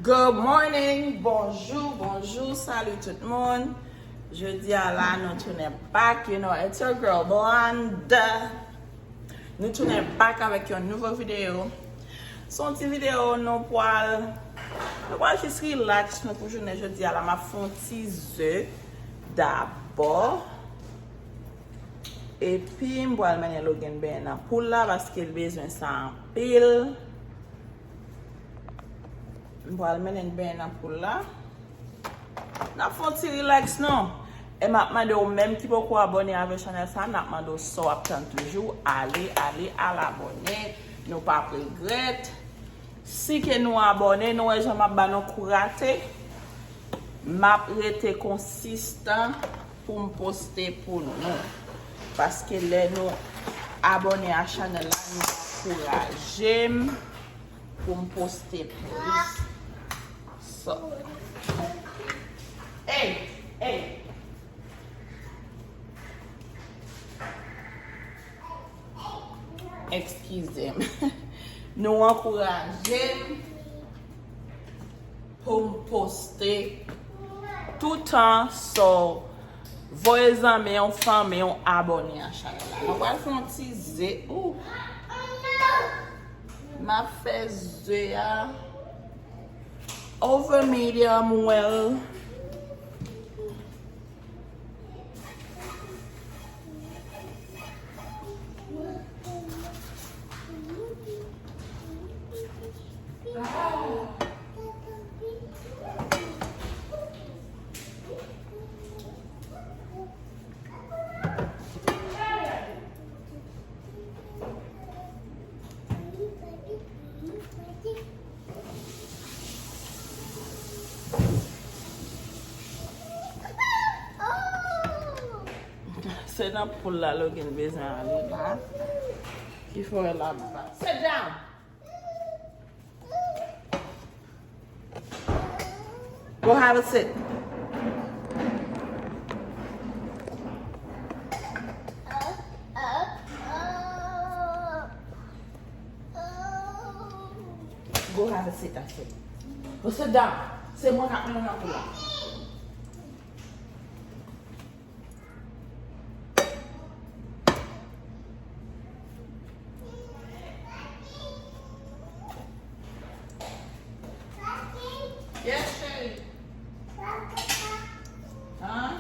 Good morning, bonjour, salut tout le monde. Je dis à la, nous tournons back, you know, it's your girl Blonde. Nous tournons back avec une nouvelle vidéo. Son petit vidéo, nous poil juste relax, nous pour journée, je dis à la, ma font petits œufs d'abord. Et puis, je vais mener Logan ben pour là parce qu'il a besoin de ça en pile. Je vais mener ben pour là. N'a pas de relax non. Et maintenant, même qui peut abonner avec la chaîne, ça n'a pas de so attendre toujours. Allez à l'abonner. Nous pas regret. Si que nous abonner, nous jamais pas nous courater. M'a été consistant pour me poster pour nous. Parce que les nous abonnés à la chaîne là, nous encourager pour me poster plus. So. Hey. Excusez-moi. Nous encourager pour me poster tout le temps sur vos amis, vos familles, vos abonnés à la chaîne. On va faire un petit zé. Ma fesse over medium well. C'est dans pour la Logan besoin d'aller là. Il faut aller là-bas. Sit down. Go have a sit. Go have a sit, that's it. Go sit down. C'est moi qui vais pour là. Yes, Shay. Huh?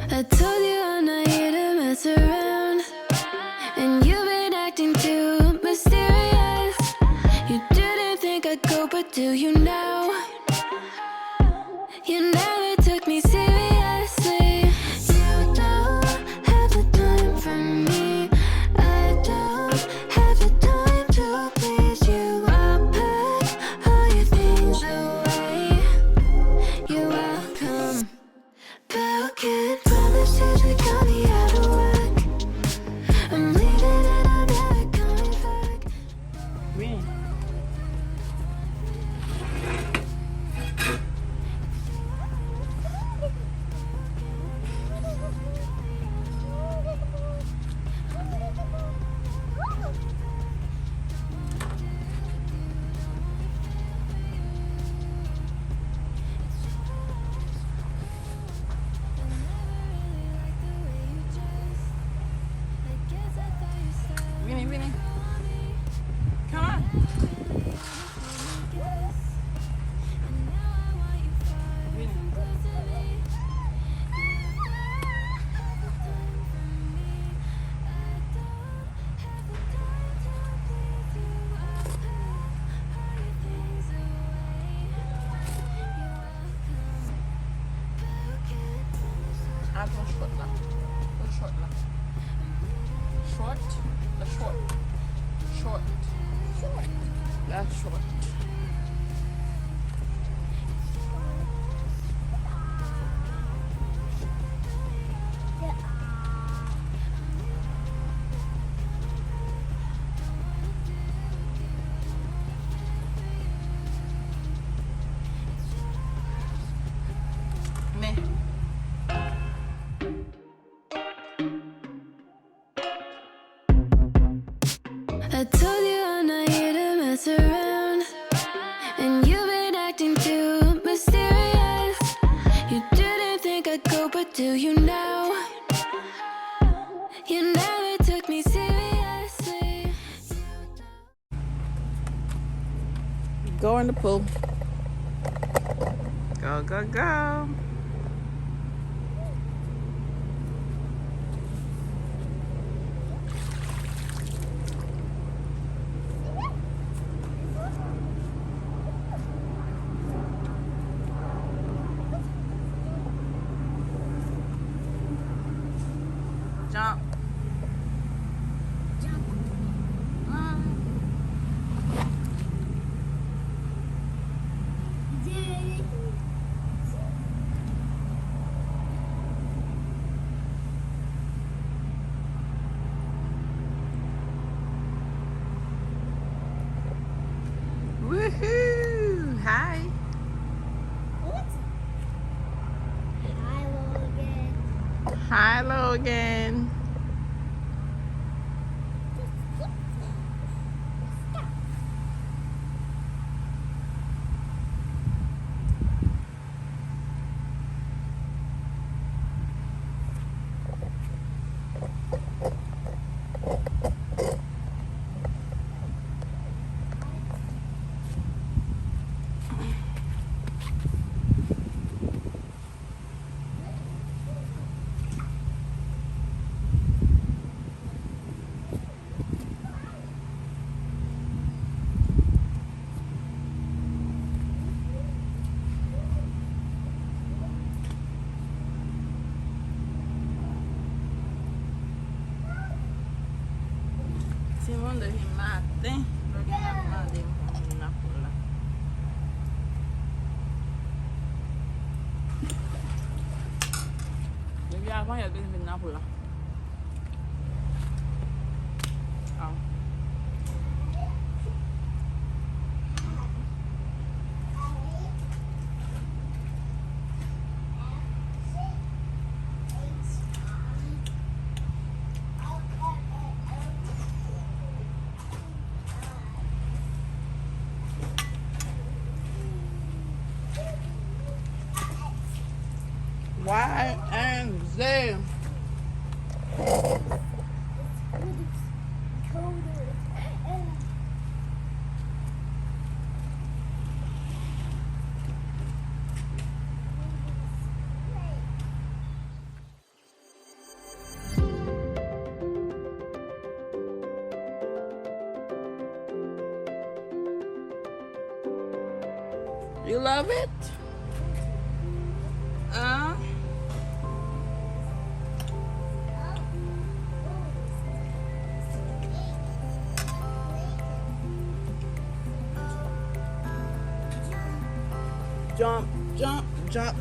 I told you I'm not here to mess around, and you've been acting too mysterious. You didn't think I'd go, but do you now? You never took me seriously. You don't have the time for me. I don't have the time to please you. I'll pack all your things away. You're welcome. Broken promises we got me out of work. I'm leaving and I'm never coming back. Oui. short là. Le short là. Short. Le short. Short. Short. La short. Mais I told you I'm not here to mess around, and you've been acting too mysterious. You didn't think I'd go, but do you now? You never took me seriously. go in the pool. Go, go, go. Jump. Woohoo! Hi. Hi, Logan. Simon de mate, Logan a demandé una pola. Depuis avant, il y a besoin de pola. Ah. Y and Z. You love it? Jump, jump, jump.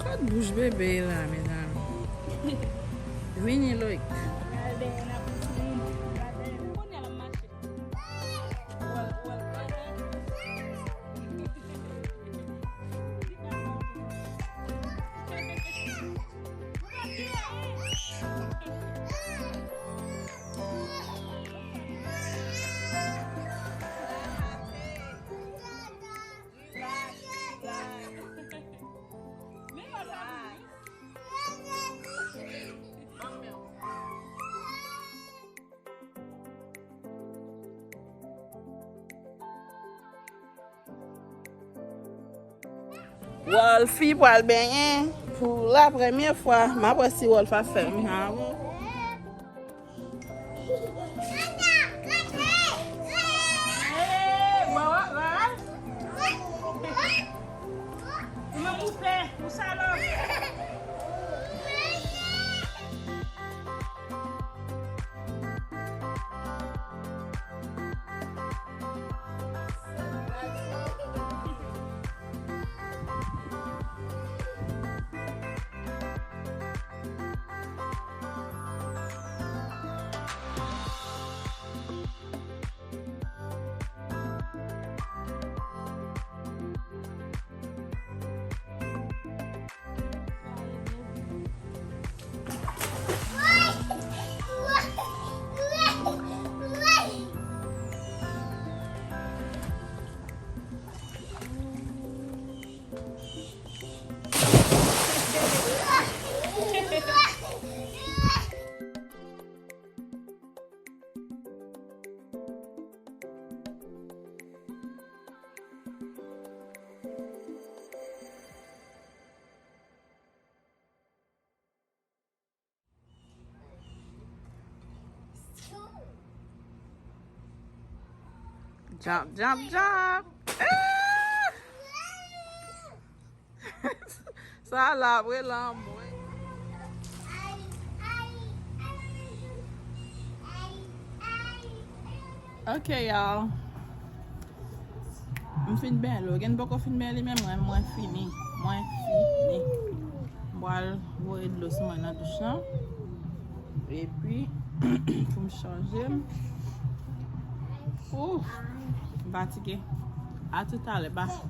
Quelle bouche bébé là, mesdames. Winnie Loïc. Wolfie pour le baigner. Pour la première fois, ma voici Wolf a fait. Jump, jump, jump. Ça là, oui, là, moi. Okay, y'all. Je finis bien, Logan. Beaucoup fin bien lui-même, moi fini. Moi fini. Moi, je vais de l'eau sur ma douche. Et puis, pour me changer. Ouf, fatigué. À tout à l'heure.